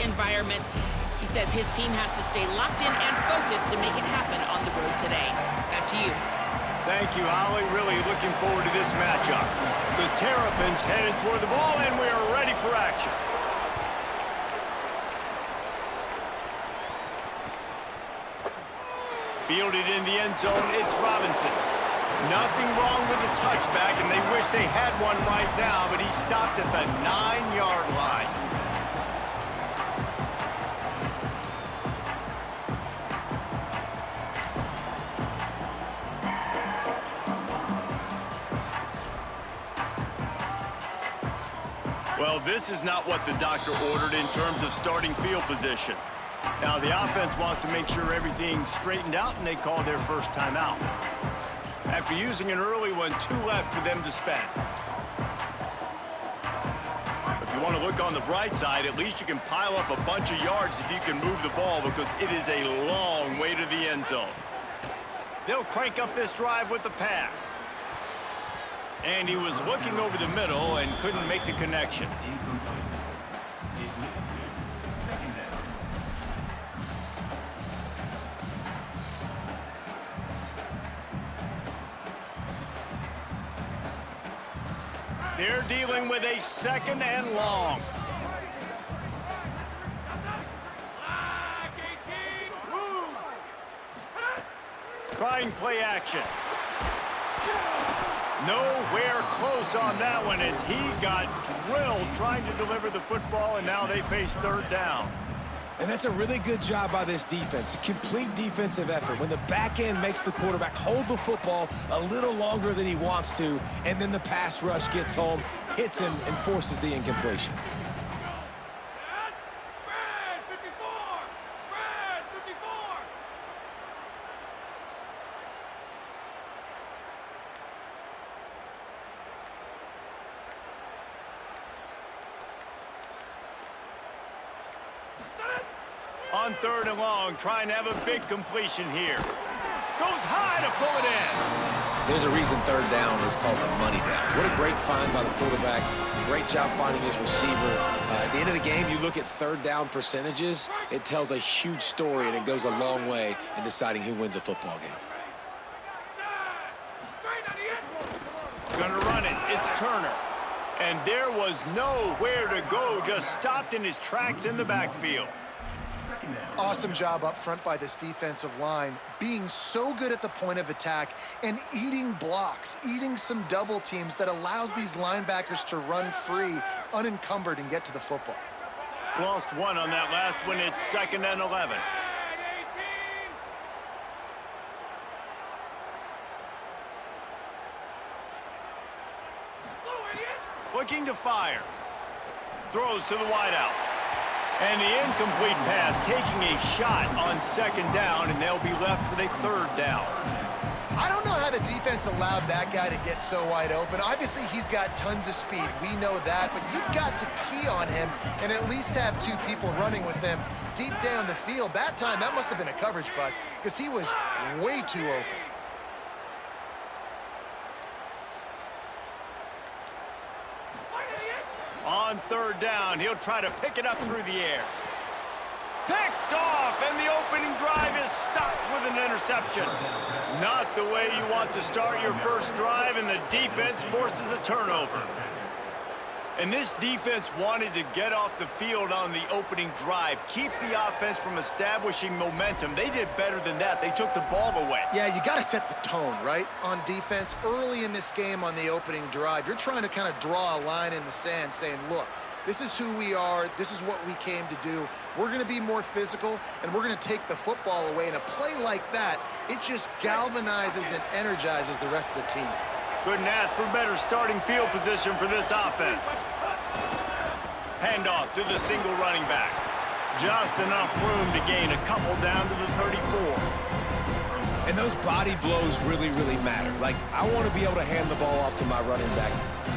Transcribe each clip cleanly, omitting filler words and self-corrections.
environment. He says his team has to stay locked in and focused to make it happen on the road today. Back to you. Thank you, Holly. Really looking forward to this matchup. The Terrapins headed toward the ball, and we are ready for action. Fielded in the end zone, it's Robinson. Nothing wrong with the touchback, and they wish they had one right now, but he stopped at the 9-yard line. Well, this is not what the doctor ordered in terms of starting field position. Now, the offense wants to make sure everything's straightened out, and they call their first timeout. After using an early one, 2 left for them to spend. If you want to look on the bright side, at least you can pile up a bunch of yards if you can move the ball, because it is a long way to the end zone. They'll crank up this drive with the pass. And he was looking over the middle and couldn't make the connection. They're dealing with a 2nd and long. Trying play action. Nowhere close on that one as he got drilled trying to deliver the football, and now they face 3rd down. And that's a really good job by this defense, a complete defensive effort. When the back end makes the quarterback hold the football a little longer than he wants to, and then the pass rush gets home, hits him, and forces the incompletion. On 3rd and long, trying to have a big completion here. Goes high to pull it in. There's a reason 3rd down is called the money down. What a great find by the quarterback. Great job finding his receiver. At the end of the game, you look at 3rd down percentages. It tells a huge story, and it goes a long way in deciding who wins a football game. Gonna run it. It's Turner. And there was nowhere to go. Just stopped in his tracks in the backfield. Awesome job up front by this defensive line, being so good at the point of attack and eating blocks, eating some double teams that allows these linebackers to run free, unencumbered, and get to the football. Lost one on that last one. It's 2nd and 11. Looking to fire. Throws to the wideout. And the incomplete pass, taking a shot on 2nd down, and they'll be left with a 3rd down. I don't know how the defense allowed that guy to get so wide open. Obviously, he's got tons of speed. We know that, but you've got to key on him and at least have 2 people running with him deep down the field. That time, that must have been a coverage bust because he was way too open. On 3rd down, he'll try to pick it up through the air. Picked off, and the opening drive is stopped with an interception. Not the way you want to start your first drive, and the defense forces a turnover. And this defense wanted to get off the field on the opening drive, keep the offense from establishing momentum. They did better than that. They took the ball away. Yeah, you got to set the tone, right, on defense. Early in this game on the opening drive, you're trying to kind of draw a line in the sand saying, look, this is who we are. This is what we came to do. We're going to be more physical, and we're going to take the football away. And a play like that, it just galvanizes and energizes the rest of the team. Couldn't ask for better starting field position for this offense. Handoff to the single running back. Just enough room to gain a couple down to the 34. And those body blows really, really matter. Like, I want to be able to hand the ball off to my running back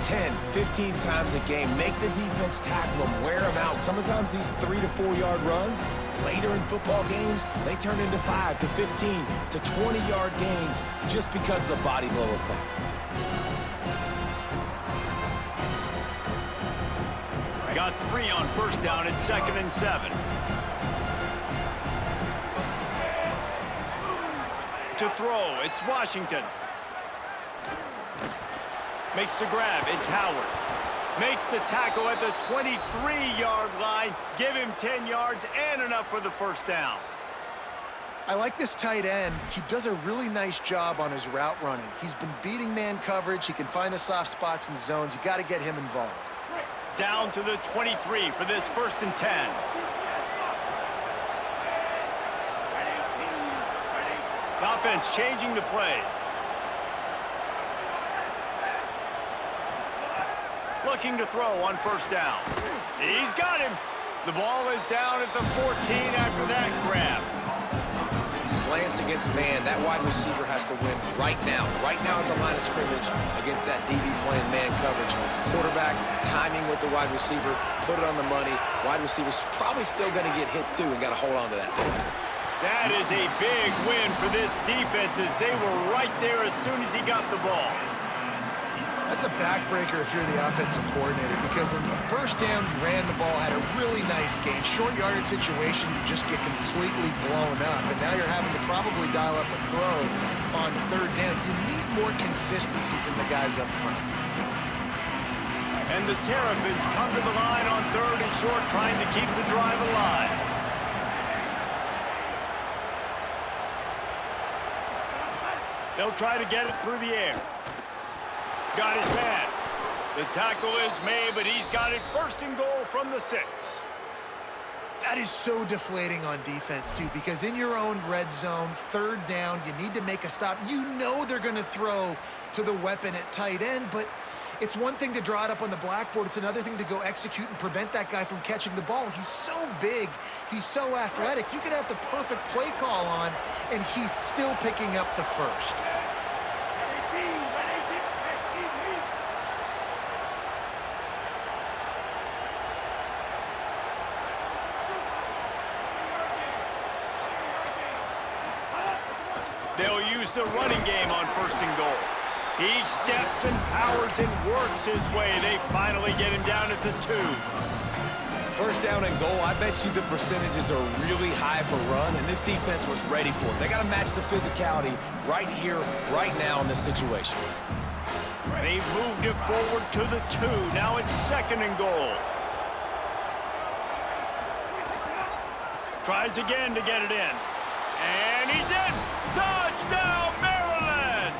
10, 15 times a game. Make the defense tackle them, wear them out. Sometimes these 3 to 4 yard runs, later in football games, they turn into 5 to 15 to 20 yard gains just because of the body blow effect. got 3 on first down. It's 2nd and 7. To throw, it's Washington. Makes the grab, it's Howard. Makes the tackle at the 23-yard line. Give him 10 yards and enough for the first down. I like this tight end. He does a really nice job on his route running. He's been beating man coverage. He can find the soft spots and zones. You got to get him involved. Down to the 23 for this 1st and 10. The offense changing the play. Looking to throw on first down. He's got him. The ball is down at the 14 after that grab. Slants against man. That wide receiver has to win right now at the line of scrimmage against that DB playing man coverage. Quarterback, timing with the wide receiver, put it on the money. Wide receiver's probably still going to get hit too and got to hold on to that thing. That is a big win for this defense as they were right there as soon as he got the ball. That's a backbreaker if you're the offensive coordinator, because on the first down, you ran the ball, had a really nice gain. Short yardage situation, you just get completely blown up, and now you're having to probably dial up a throw on 3rd down. You need more consistency from the guys up front. And the Terrapins come to the line on 3rd and short, trying to keep the drive alive. They'll try to get it through the air. Got his man. The tackle is made, but he's got it 1st and goal from the 6. That is so deflating on defense, too, because in your own red zone, 3rd down, you need to make a stop. You know they're going to throw to the weapon at tight end, but it's one thing to draw it up on the blackboard. It's another thing to go execute and prevent that guy from catching the ball. He's so big. He's so athletic. You could have the perfect play call on, and he's still picking up the first. They'll use the running game on 1st and goal. He steps and powers and works his way. They finally get him down at the 2. 1st down and goal, I bet you the percentages are really high for run, and this defense was ready for it. They got to match the physicality right here, right now in this situation. They've moved it forward to the 2. Now it's 2nd and goal. Tries again to get it in. And he's in! Touchdown, Maryland!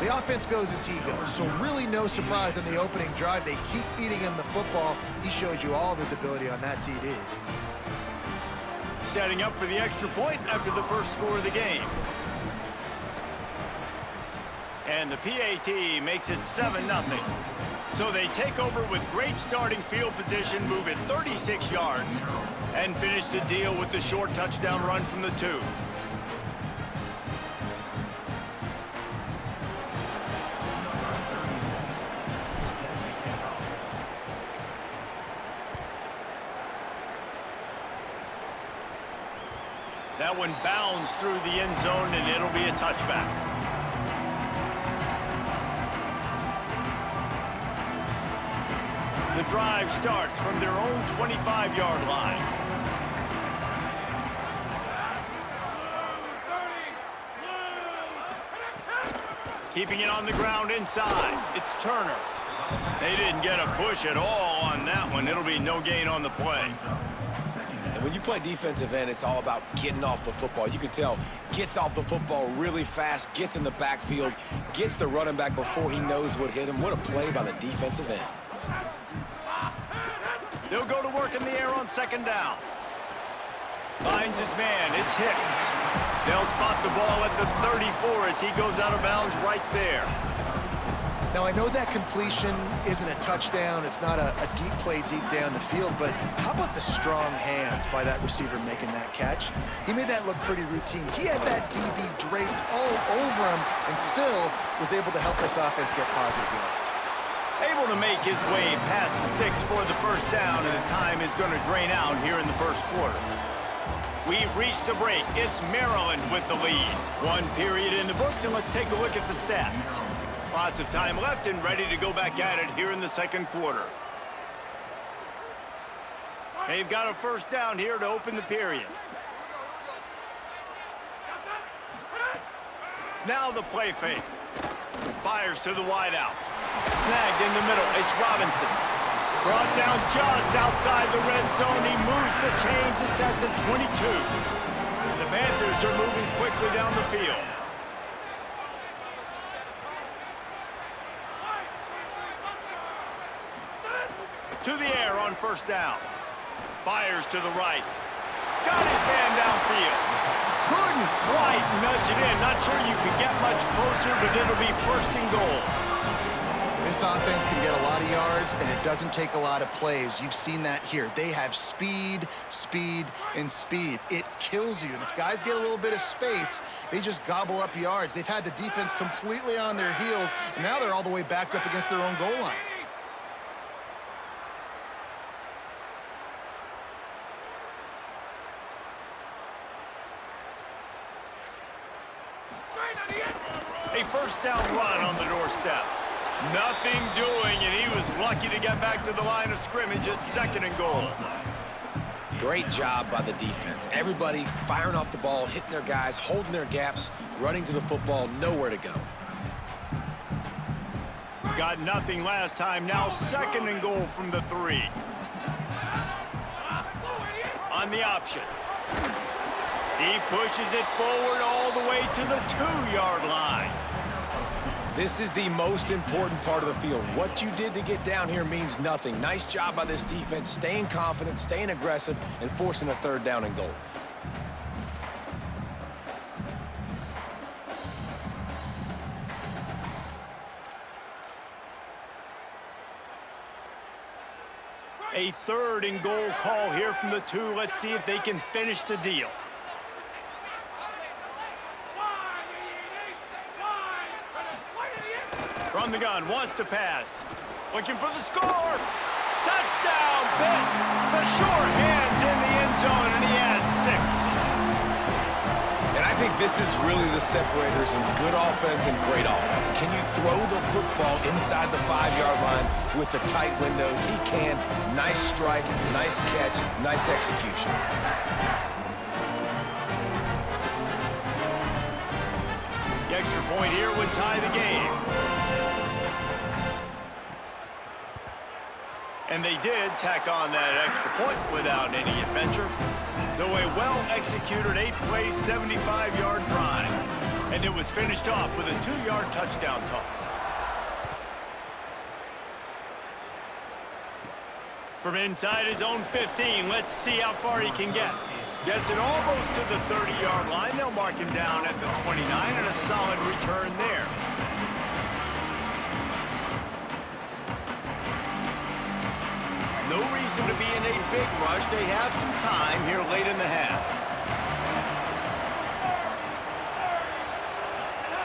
The offense goes as he goes, so really no surprise on the opening drive. They keep feeding him the football. He showed you all of his ability on that TD. Setting up for the extra point after the first score of the game. And the PAT makes it 7-0. So they take over with great starting field position, move it 36 yards, and finish the deal with the short touchdown run from the 2. That one bounds through the end zone, and it'll be a touchback. The drive starts from their own 25-yard line. Keeping it on the ground inside. It's Turner. They didn't get a push at all on that one. It'll be no gain on the play. And when you play defensive end, it's all about getting off the football. You can tell, gets off the football really fast, gets in the backfield, gets the running back before he knows what hit him. What a play by the defensive end. They'll go to work in the air on 2nd down. Finds his man. It's Hicks. They'll spot the ball at the 34 as he goes out of bounds right there. Now, I know that completion isn't a touchdown. It's not a deep play deep down the field, but how about the strong hands by that receiver making that catch? He made that look pretty routine. He had that DB draped all over him and still was able to help this offense get positive yards. Able to make his way past the sticks for the first down, and the time is going to drain out here in the first quarter. We've reached the break. It's Maryland with the lead. 1 period in the books, and let's take a look at the stats. Lots of time left and ready to go back at it here in the second quarter. They've got a first down here to open the period. Now the play fake. Fires to the wideout. Snagged in the middle. It's Robinson. Brought down just outside the red zone. He moves the chains. It's at the 22. The Panthers are moving quickly down the field. To the air on first down. Fires to the right. Got his man downfield. Couldn't quite nudge it in. Not sure you could get much closer, but it'll be first and goal. This offense can get a lot of yards, and it doesn't take a lot of plays. You've seen that here. They have speed, speed, and speed. It kills you. And if guys get a little bit of space, they just gobble up yards. They've had the defense completely on their heels, and now they're all the way backed up against their own goal line. A first down run on the doorstep. Nothing doing, and he was lucky to get back to the line of scrimmage at second and goal. Great job by the defense. Everybody firing off the ball, hitting their guys, holding their gaps, running to the football, nowhere to go. Got nothing last time, now second and goal from the 3. On the option. He pushes it forward all the way to the 2-yard line. This is the most important part of the field. What you did to get down here means nothing. Nice job by this defense, staying confident, staying aggressive, and forcing a third down and goal. A third and goal call here from the 2. Let's see if they can finish the deal. From the gun, wants to pass. Looking for the score. Touchdown, Pitt. The short hands in the end zone, and he has 6. And I think this is really the separators in good offense and great offense. Can you throw the football inside the 5-yard line with the tight windows? He can. Nice strike, nice catch, nice execution. The extra point here would tie the game. And they did tack on that extra point without any adventure. So a well-executed 8-play, 75-yard drive. And it was finished off with a 2-yard touchdown toss. From inside his own 15, let's see how far he can get. Gets it almost to the 30-yard line. They'll mark him down at the 29, and a solid return there. No reason to be in a big rush. They have some time here late in the half.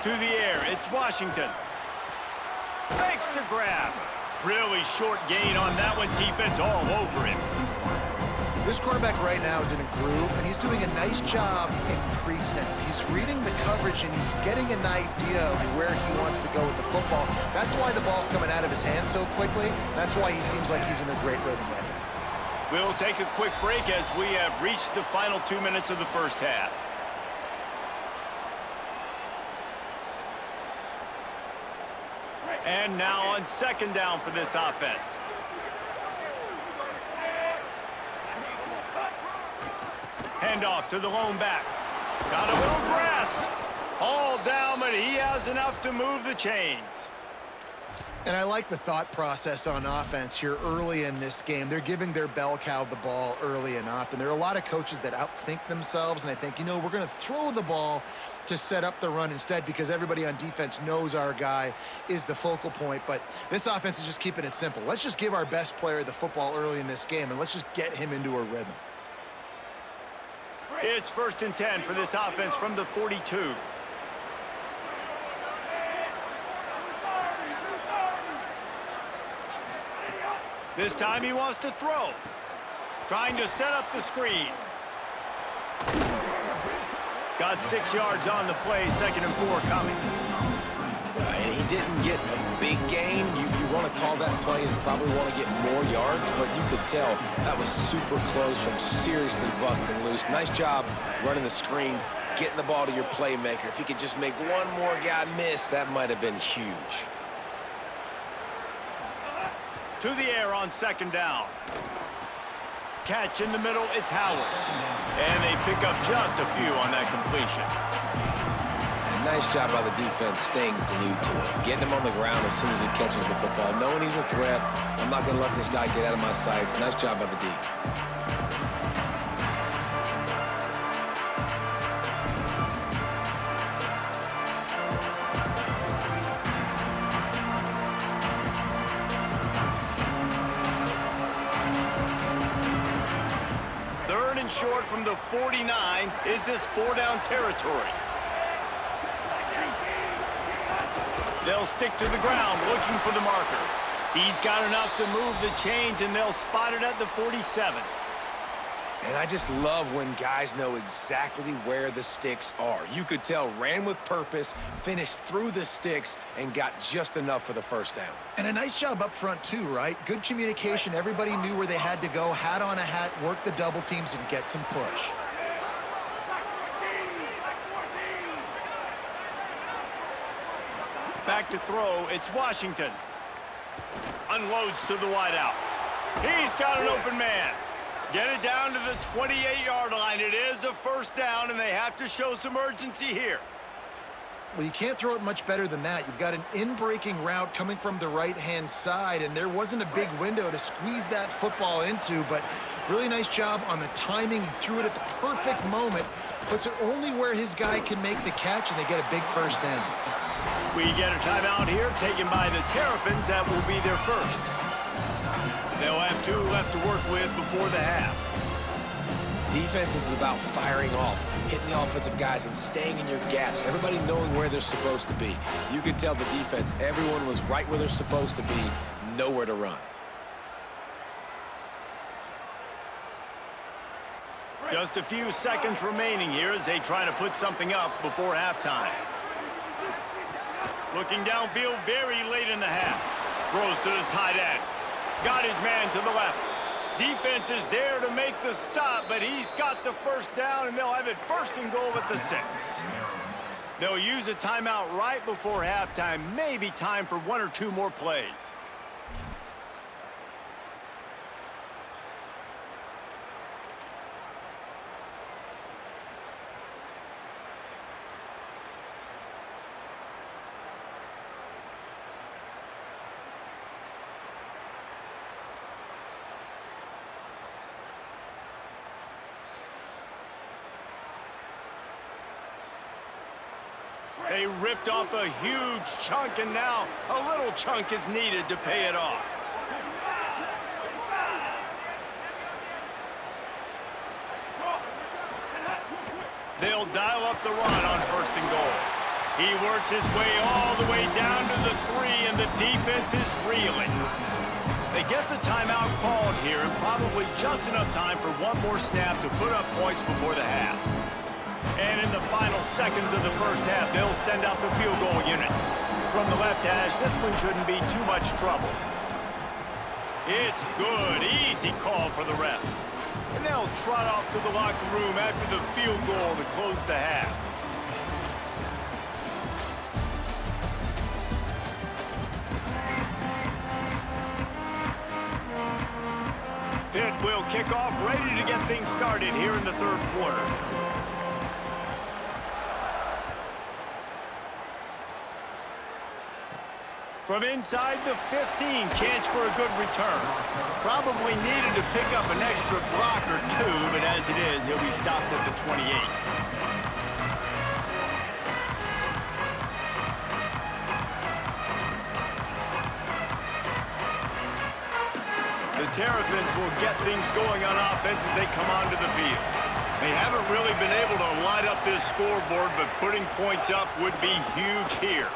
To the air, it's Washington. Makes the grab. Really short gain on that one. Defense all over him. This quarterback right now is in a groove, and he's doing a nice job in pre-snap. He's reading the coverage, and he's getting an idea of where he wants to go with the football. That's why the ball's coming out of his hands so quickly. That's why he seems like he's in a great rhythm right now. We'll take a quick break as we have reached the final 2 minutes of the first half. And now on second down for this offense. Handoff to the lone back. Got a little grass. All down, but he has enough to move the chains. And I like the thought process on offense here early in this game. They're giving their bell cow the ball early and often. There are a lot of coaches that outthink themselves, and they think, you know, we're going to throw the ball to set up the run instead because everybody on defense knows our guy is the focal point. But this offense is just keeping it simple. Let's just give our best player the football early in this game, and let's just get him into a rhythm. It's 1st and 10 for this offense from the 42. This time he wants to throw. Trying to set up the screen. Got 6 yards on the play, 2nd and 4 coming. And he didn't get a big gain. You want to call that play and probably want to get more yards, but you could tell that was super close from seriously busting loose. Nice job running the screen, getting the ball to your playmaker. If he could just make one more guy miss, that might have been huge. To the air on second down. Catch in the middle, it's Howard. And they pick up just a few on that completion. And nice job by the defense staying glued to him. Getting him on the ground as soon as he catches the football. Knowing he's a threat, I'm not going to let this guy get out of my sights. Nice job by the D. Short from the 49 is this 4-down territory. They'll stick to the ground looking for the marker. He's got enough to move the chains, and they'll spot it at the 47. And I just love when guys know exactly where the sticks are. You could tell ran with purpose, finished through the sticks, and got just enough for the first down. And a nice job up front, too, right? Good communication. Everybody knew where they had to go, hat on a hat, work the double teams, and get some push. Back to throw, it's Washington. Unloads to the wideout. He's got an open man. Get it down to the 28-yard line. It is a first down, and they have to show some urgency here. Well, you can't throw it much better than that. You've got an in-breaking route coming from the right-hand side, and there wasn't a big window to squeeze that football into, but really nice job on the timing. He threw it at the perfect moment, puts it only where his guy can make the catch, and they get a big first down. We get a timeout here taken by the Terrapins. That will be their first. They'll have 2 left to work with before the half. Defense is about firing off, hitting the offensive guys, and staying in your gaps. Everybody knowing where they're supposed to be. You could tell the defense, everyone was right where they're supposed to be, nowhere to run. Just a few seconds remaining here as they try to put something up before halftime. Looking downfield very late in the half. Throws to the tight end. Got his man to the left. Defense is there to make the stop, but he's got the first down, and they'll have it first and goal at the 6. They'll use a timeout right before halftime. Maybe time for 1 or 2 more plays. They ripped off a huge chunk, and now a little chunk is needed to pay it off. They'll dial up the run on first and goal. He works his way all the way down to the 3, and the defense is reeling. They get the timeout called here, and probably just enough time for 1 more snap to put up points before the half. And in the final seconds of the first half, they'll send out the field goal unit. From the left hash, this one shouldn't be too much trouble. It's good. Easy call for the refs. And they'll trot off to the locker room after the field goal to close the half. Pitt will kick off, ready to get things started here in the third quarter. From inside the 15, chance for a good return. Probably needed to pick up an extra block or 2, but as it is, he'll be stopped at the 28. The Terrapins will get things going on offense as they come onto the field. They haven't really been able to light up this scoreboard, but putting points up would be huge here.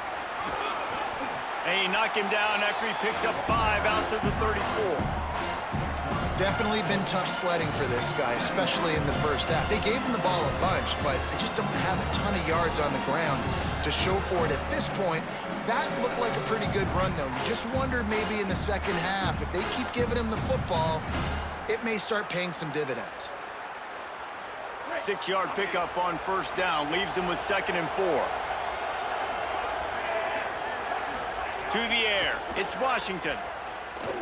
And he knocked him down after he picks up 5 out to the 34. Definitely been tough sledding for this guy, especially in the first half. They gave him the ball a bunch, but they just don't have a ton of yards on the ground to show for it at this point. That looked like a pretty good run, though. You just wondered maybe in the second half, if they keep giving him the football, it may start paying some dividends. 6-yard pickup on first down leaves them with 2nd and 4. To the air, it's Washington.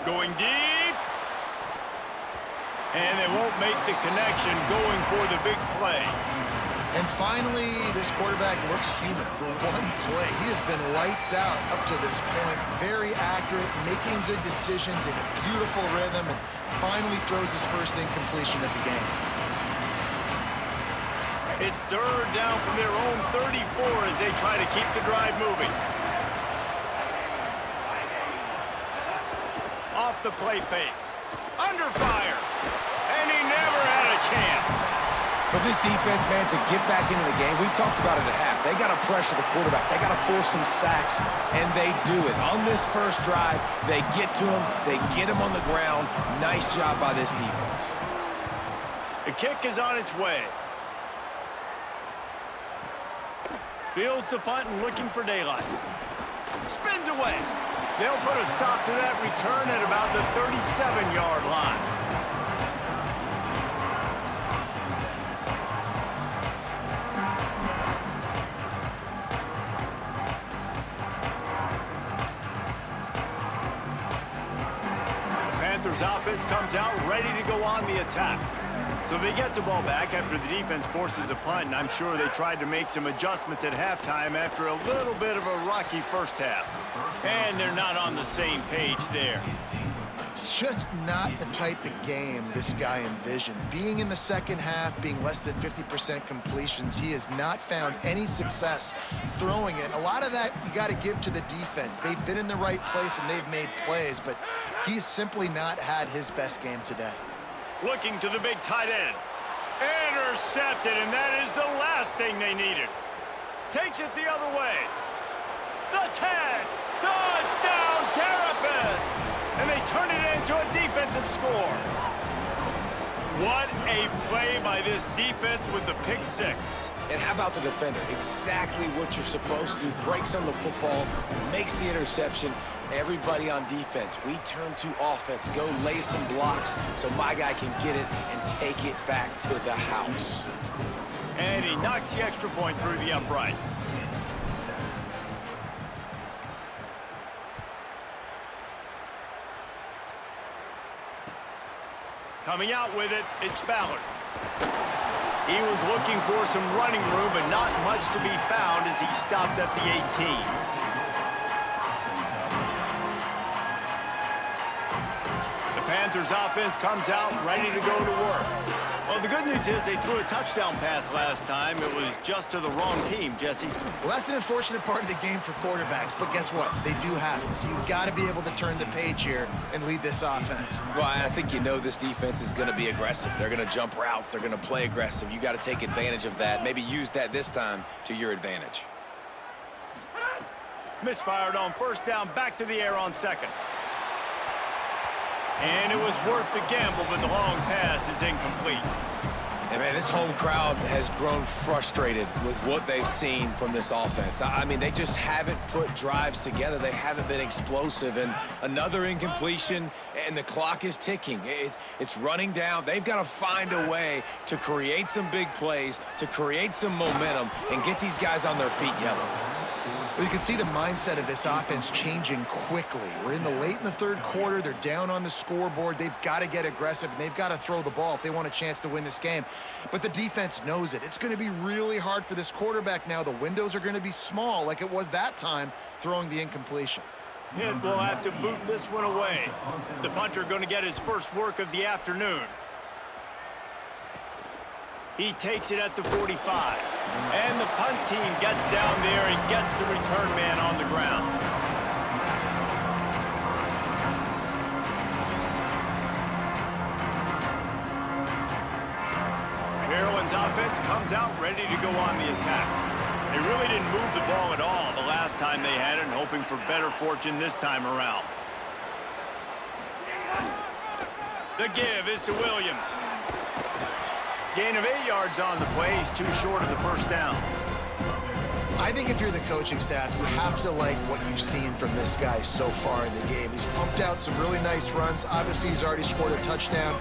Going deep. And they won't make the connection going for the big play. And finally, this quarterback looks human for one play. He has been lights out up to this point. Very accurate, making good decisions in a beautiful rhythm, and finally throws his first incompletion of the game. It's 3rd down from their own 34 as they try to keep the drive moving. Off the play fake. Under fire. And he never had a chance. For this defense, man, to get back into the game, we talked about it at half. They got to pressure the quarterback. They got to force some sacks, and they do it. On this first drive, they get to him. They get him on the ground. Nice job by this defense. The kick is on its way. Fields the punt and looking for daylight. Spins away. They'll put a stop to that return at about the 37-yard line. Panthers offense comes out ready to go on the attack. So they get the ball back after the defense forces a punt, and I'm sure they tried to make some adjustments at halftime after a little bit of a rocky first half. And they're not on the same page there. It's just not the type of game this guy envisioned. Being in the second half, being less than 50% completions, he has not found any success throwing it. A lot of that you got to give to the defense. They've been in the right place and they've made plays, but he's simply not had his best game today. Looking to the big tight end. Intercepted, and that is the last thing they needed. Takes it the other way. The 10. Touchdown, Terrapins! And they turn it into a defensive score. What a play by this defense with the pick six. And how about the defender? Exactly what you're supposed to do. Breaks on the football, makes the interception. Everybody on defense, we turn to offense. Go lay some blocks so my guy can get it and take it back to the house. And he knocks the extra point through the uprights. Coming out with it, it's Ballard. He was looking for some running room, but not much to be found as he stopped at the 18. Panthers offense comes out ready to go to work. Well, the good news is they threw a touchdown pass last time. It was just to the wrong team, Jesse. Well, that's an unfortunate part of the game for quarterbacks, but guess what? They do have it. So you've got to be able to turn the page here and lead this offense. Well, I think you know this defense is going to be aggressive. They're going to jump routes. They're going to play aggressive. You got to take advantage of that. Maybe use that this time to your advantage. Misfired on first down, back to the air on second. And it was worth the gamble, but the long pass is incomplete. And man, this home crowd has grown frustrated with what they've seen from this offense. I mean, they just haven't put drives together. They haven't been explosive. And another incompletion, and the clock is ticking. It's running down. They've got to find a way to create some big plays, to create some momentum, and get these guys on their feet yelling. Well, you can see the mindset of this offense changing quickly. We're in the third quarter. They're down on the scoreboard. They've got to get aggressive, and they've got to throw the ball if they want a chance to win this game. But the defense knows it. It's going to be really hard for this quarterback now. The windows are going to be small like it was that time throwing the incompletion. It will have to boot this one away. The punter going to get his first work of the afternoon. He takes it at the 45. And the punt team gets down there and gets the return man on the ground. Maryland's offense comes out ready to go on the attack. They really didn't move the ball at all the last time they had it, and hoping for better fortune this time around. The give is to Williams. Gain of 8 yards on the play. He's too short of the first down. I think if you're the coaching staff, you have to like what you've seen from this guy so far in the game. He's pumped out some really nice runs. Obviously, he's already scored a touchdown.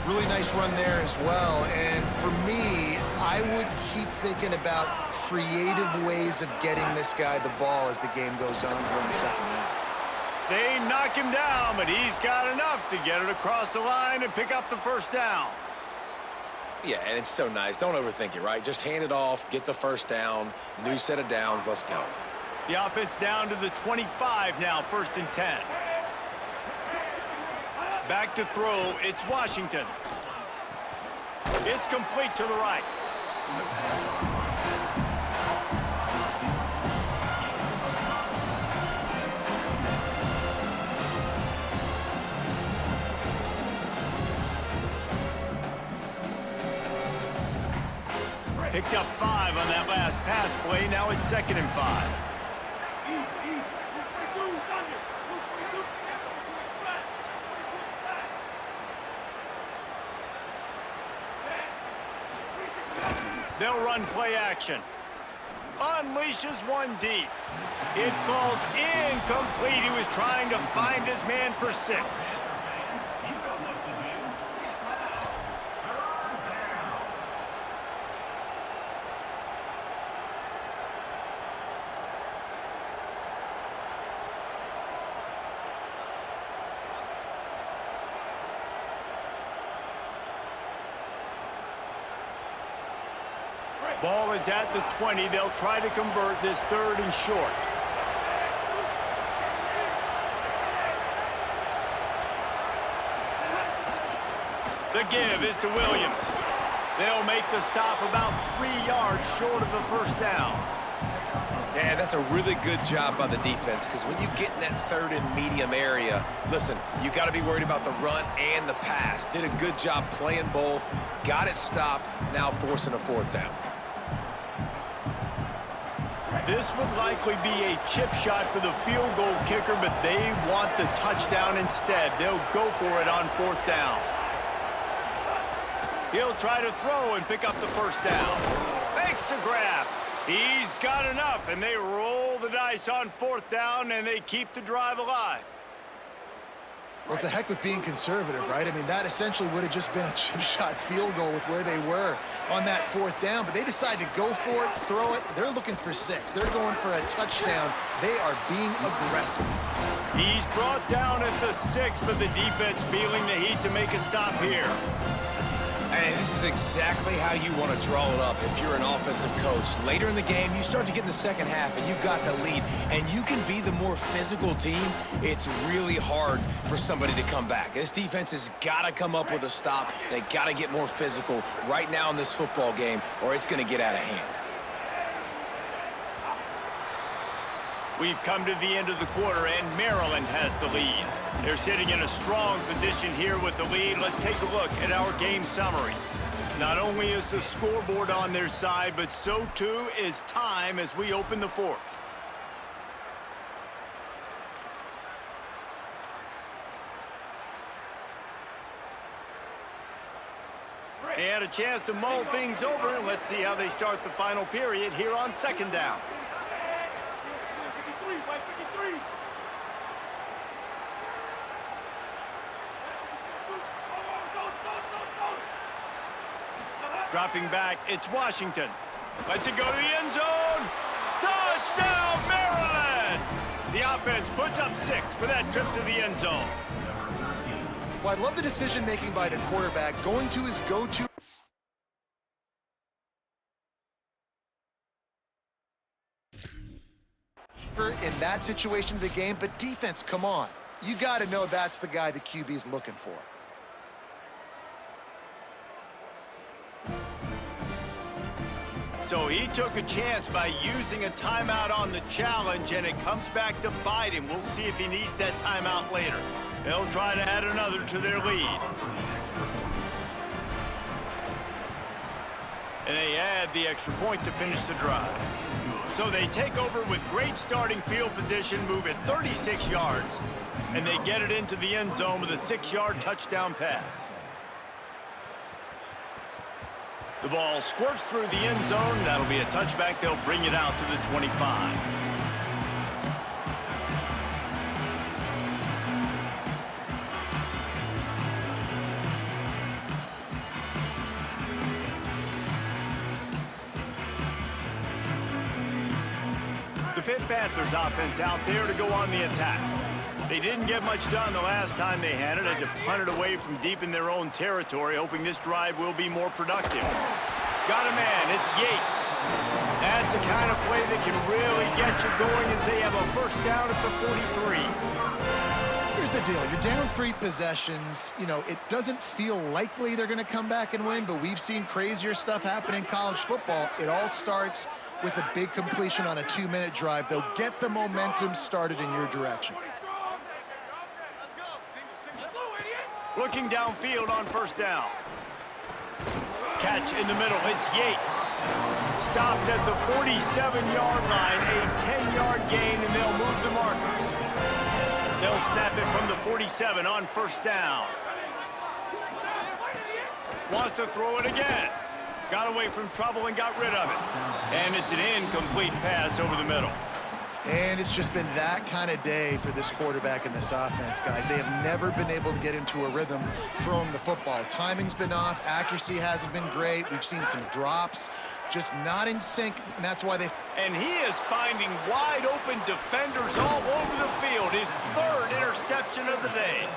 Really nice run there as well. And for me, I would keep thinking about creative ways of getting this guy the ball as the game goes on here in the second half. They knock him down, but he's got enough to get it across the line and pick up the first down. Yeah, and it's so nice. Don't overthink it, right? Just hand it off, get the first down, new set of downs, let's go. The offense down to the 25 now, 1st and 10. Back to throw, it's Washington. It's complete to the right. Picked up 5 on that last pass play. Now it's 2nd and 5. They'll run play action. Unleashes one deep. It falls incomplete. He was trying to find his man for 6. Ball is at the 20. They'll try to convert this 3rd and short. The give is to Williams. They'll make the stop about 3 yards short of the first down. Yeah, that's a really good job by the defense, because when you get in that 3rd and medium area, listen, you got to be worried about the run and the pass. Did a good job playing both, got it stopped, now forcing a 4th down. This would likely be a chip shot for the field goal kicker, but they want the touchdown instead. They'll go for it on 4th down. He'll try to throw and pick up the first down. Makes the grab. He's got enough, and they roll the dice on 4th down, and they keep the drive alive. Well, it's a heck with being conservative, right? I mean, that essentially would have just been a chip shot field goal with where they were on that 4th down, but they decide to go for it, throw it. They're looking for 6. They're going for a touchdown. They are being aggressive. He's brought down at the 6, but the defense feeling the heat to make a stop here. And this is exactly how you want to draw it up if you're an offensive coach. Later in the game, you start to get in the second half, and you've got the lead, and you can be the more physical team. It's really hard for somebody to come back. This defense has got to come up with a stop. They got to get more physical right now in this football game, or it's going to get out of hand. We've come to the end of the quarter, and Maryland has the lead. They're sitting in a strong position here with the lead. Let's take a look at our game summary. Not only is the scoreboard on their side, but so too is time as we open the 4th. They had a chance to mull things over, and let's see how they start the final period here on 2nd down. Dropping back, it's Washington. Lets it go to the end zone. Touchdown, Maryland! The offense puts up 6 for that trip to the end zone. Well, I love the decision-making by the quarterback, going to his go-to in that situation of the game, but defense, come on. You got to know that's the guy the QB's looking for. So he took a chance by using a timeout on the challenge, and it comes back to bite him. We'll see if he needs that timeout later. They'll try to add another to their lead. And they add the extra point to finish the drive. So they take over with great starting field position, move it 36 yards, and they get it into the end zone with a 6-yard touchdown pass. The ball squirts through the end zone. That'll be a touchback. They'll bring it out to the 25. The Pitt Panthers offense out there to go on the attack. They didn't get much done the last time they had it. Had to punt it away from deep in their own territory, hoping this drive will be more productive. Got a man, it's Yates. That's the kind of play that can really get you going as they have a first down at the 43. Here's the deal. You're down 3 possessions. You know, it doesn't feel likely they're going to come back and win, but we've seen crazier stuff happen in college football. It all starts with a big completion on a 2-minute drive. They'll get the momentum started in your direction. Looking downfield on first down. Catch in the middle. It's Yates. Stopped at the 47-yard line. A 10-yard gain, and they'll move the markers. They'll snap it from the 47 on first down. Wants to throw it again. Got away from trouble and got rid of it. And it's an incomplete pass over the middle. And it's just been that kind of day for this quarterback and this offense, guys. They have never been able to get into a rhythm throwing the football. Timing's been off. Accuracy hasn't been great. We've seen some drops, just not in sync, and that's why they... And he is finding wide-open defenders all over the field. His 3rd interception of the day.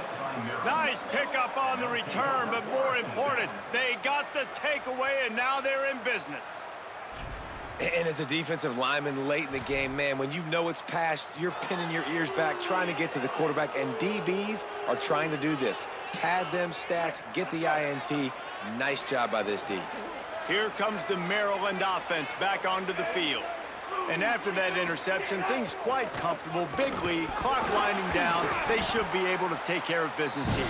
Nice pickup on the return, but more important, they got the takeaway, and now they're in business. And as a defensive lineman late in the game, man, when you know it's past, you're pinning your ears back, trying to get to the quarterback, and DBs are trying to do this. Pad them stats, get the INT. Nice job by this D. Here comes the Maryland offense back onto the field. And after that interception, things quite comfortable. Big lead, clock winding down. They should be able to take care of business here.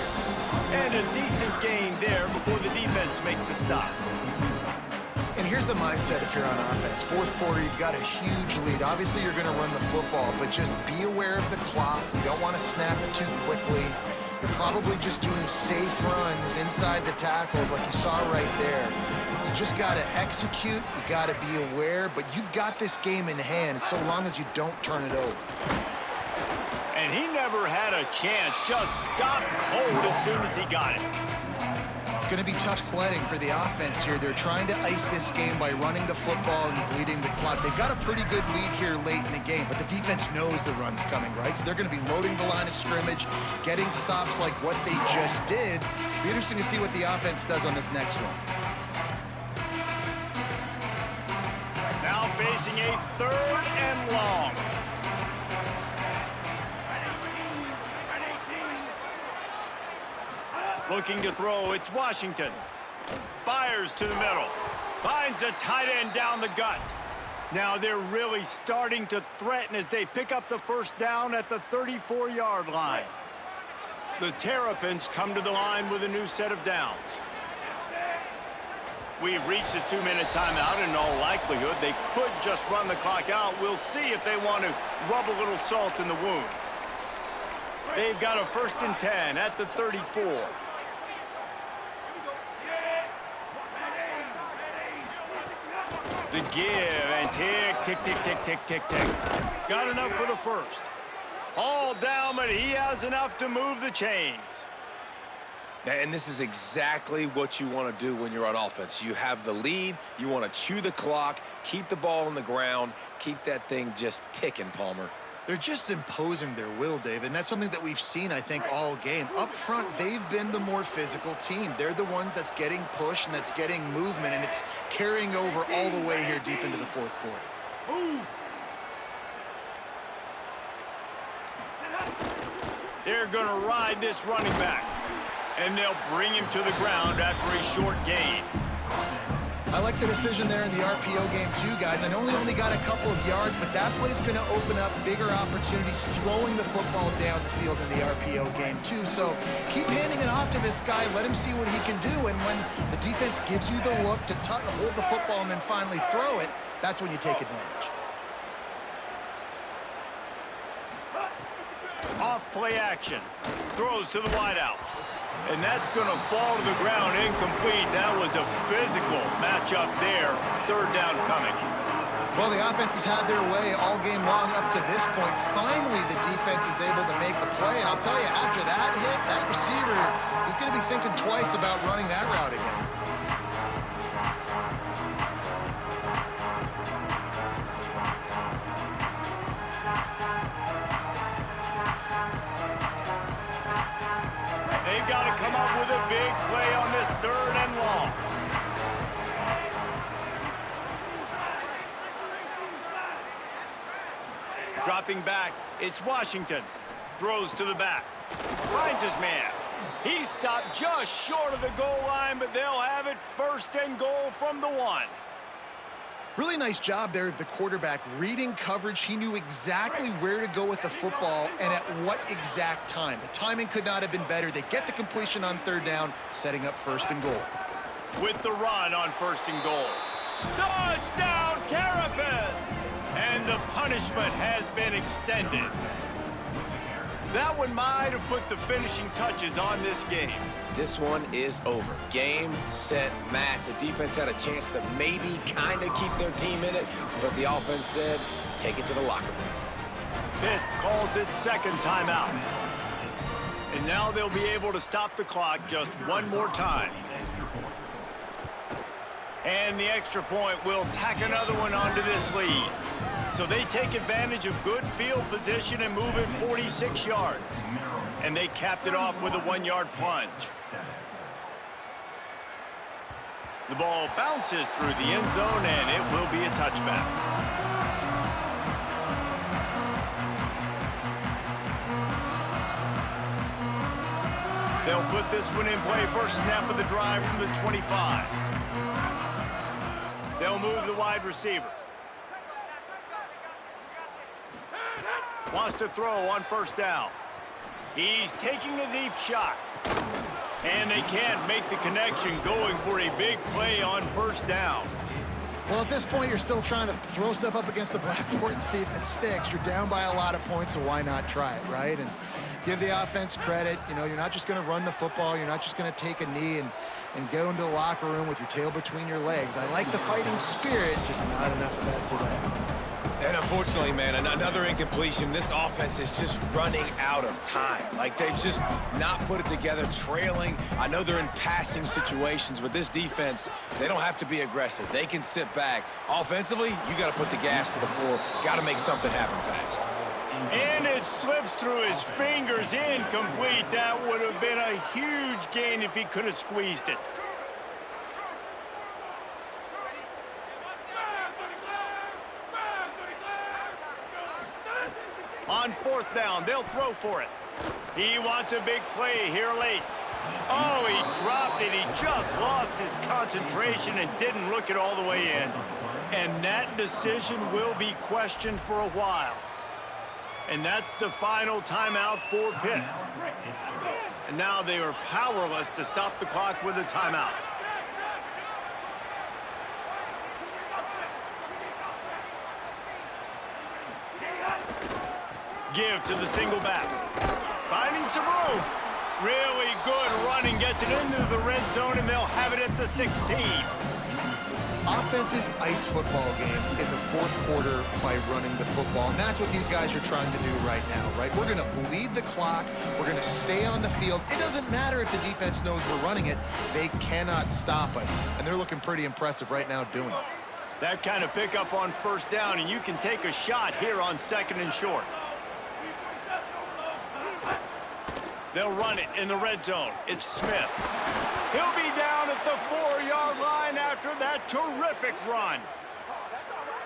And a decent gain there before the defense makes the stop. And here's the mindset if you're on offense. 4th quarter, you've got a huge lead. Obviously, you're going to run the football, but just be aware of the clock. You don't want to snap it too quickly. You're probably just doing safe runs inside the tackles like you saw right there. You just got to execute. You got to be aware, but you've got this game in hand so long as you don't turn it over. And he never had a chance. Just stopped cold as soon as he got it. It's going to be tough sledding for the offense here. They're trying to ice this game by running the football and bleeding the clock. They've got a pretty good lead here late in the game, but the defense knows the run's coming, right? So they're going to be loading the line of scrimmage, getting stops like what they just did. Be interesting to see what the offense does on this next one. Now facing a 3rd and long. Looking to throw, it's Washington. Fires to the middle. Finds a tight end down the gut. Now they're really starting to threaten as they pick up the first down at the 34-yard line. The Terrapins come to the line with a new set of downs. We've reached a 2-minute timeout, and in all likelihood, they could just run the clock out. We'll see if they want to rub a little salt in the wound. They've got a 1st and 10 at the 34. The give, and tick, tick, tick, tick, tick, tick, tick. Got enough for the 1st. All down, but he has enough to move the chains. And this is exactly what you want to do when you're on offense. You have the lead, you want to chew the clock, keep the ball on the ground, keep that thing just ticking, Palmer. They're just imposing their will, Dave, and that's something that we've seen, I think, all game. Up front, they've been the more physical team. They're the ones that's getting pushed and that's getting movement, and it's carrying over all the way here deep into the 4th quarter. They're going to ride this running back, and they'll bring him to the ground after a short gain. I like the decision there in the RPO game too, guys. I know they only got a couple of yards, but that play is going to open up bigger opportunities throwing the football down the field in the RPO game too. So keep handing it off to this guy. Let him see what he can do. And when the defense gives you the look to hold the football and then finally throw it, that's when you take advantage. Off play action. Throws to the wideout. And that's going to fall to the ground incomplete. That was a physical matchup there. Third down coming. Well, the offense has had their way all game long up to this point. Finally, the defense is able to make a play. And I'll tell you, after that hit, that receiver is going to be thinking twice about running that route again. They've got to come up with a big play on this third and long. Dropping back, it's Washington. Throws to the back. Finds his man. He stopped just short of the goal line, but they'll have it first and goal from the 1. Really nice job there of the quarterback reading coverage. He knew exactly where to go with the football and at what exact time. The timing could not have been better. They get the completion on third down, setting up first and goal. With the run on first and goal. Touchdown, Terrapins! And the punishment has been extended. That one might have put the finishing touches on this game. This one is over. Game, set, match. The defense had a chance to maybe kind of keep their team in it, but the offense said, take it to the locker room. Pitt calls it second timeout. And now they'll be able to stop the clock just one more time. And the extra point will tack another one onto this lead. So they take advantage of good field position and move it 46 yards. And they capped it off with a 1-yard plunge. The ball bounces through the end zone, and it will be a touchback. They'll put this one in play. First snap of the drive from the 25. They'll move the wide receiver. Wants to throw on first down. He's taking a deep shot. And they can't make the connection, going for a big play on first down. Well, at this point, you're still trying to throw stuff up against the blackboard and see if it sticks. You're down by a lot of points, so why not try it, right? And give the offense credit. You know, you're not just going to run the football. You're not just going to take a knee and go into the locker room with your tail between your legs. I like the fighting spirit, just not enough of that today. And unfortunately, man, another incompletion. This offense is just running out of time. Like, they've just not put it together, trailing. I know they're in passing situations, but this defense, they don't have to be aggressive. They can sit back. Offensively, you got to put the gas to the floor. Got to make something happen fast. And it slips through his fingers, incomplete. That would have been a huge gain if he could have squeezed it. On fourth down, they'll throw for it. He wants a big play here late. Oh, he dropped it. He just lost his concentration and didn't look it all the way in. And that decision will be questioned for a while. And that's the final timeout for Pitt. And now they are powerless to stop the clock with a timeout. Give to the single back. Finding some room. Really good running. Gets it into the red zone, and they'll have it at the 16. Offenses ice football games in the fourth quarter by running the football, and that's what these guys are trying to do right now, right? We're going to bleed the clock. We're going to stay on the field. It doesn't matter if the defense knows we're running it. They cannot stop us, and they're looking pretty impressive right now doing it. That kind of pickup on first down, and you can take a shot here on second and short. They'll run it in the red zone. It's Smith. He'll be down at the 4-yard line after that terrific run.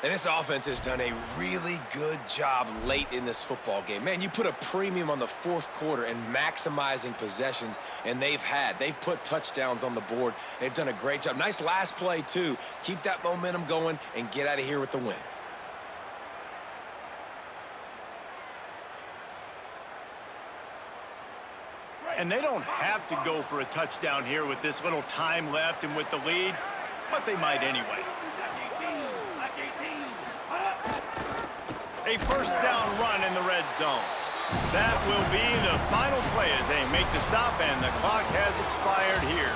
And this offense has done a really good job late in this football game. Man, you put a premium on the fourth quarter and maximizing possessions, and they've put touchdowns on the board. They've done a great job. Nice last play, too. Keep that momentum going and get out of here with the win. And they don't have to go for a touchdown here with this little time left and with the lead, but they might anyway. A first down run in the red zone. That will be the final play as they make the stop, and the clock has expired here.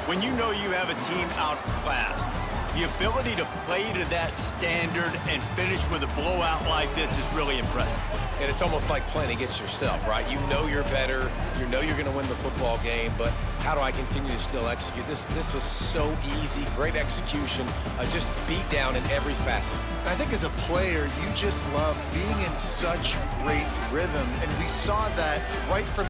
When you know you have a team outclassed, the ability to play to that standard and finish with a blowout like this is really impressive. And it's almost like playing against yourself, right? You know you're better. You know you're going to win the football game, but how do I continue to still execute? This was so easy, great execution, just beat down in every facet. And I think as a player, you just love being in such great rhythm, and we saw that right from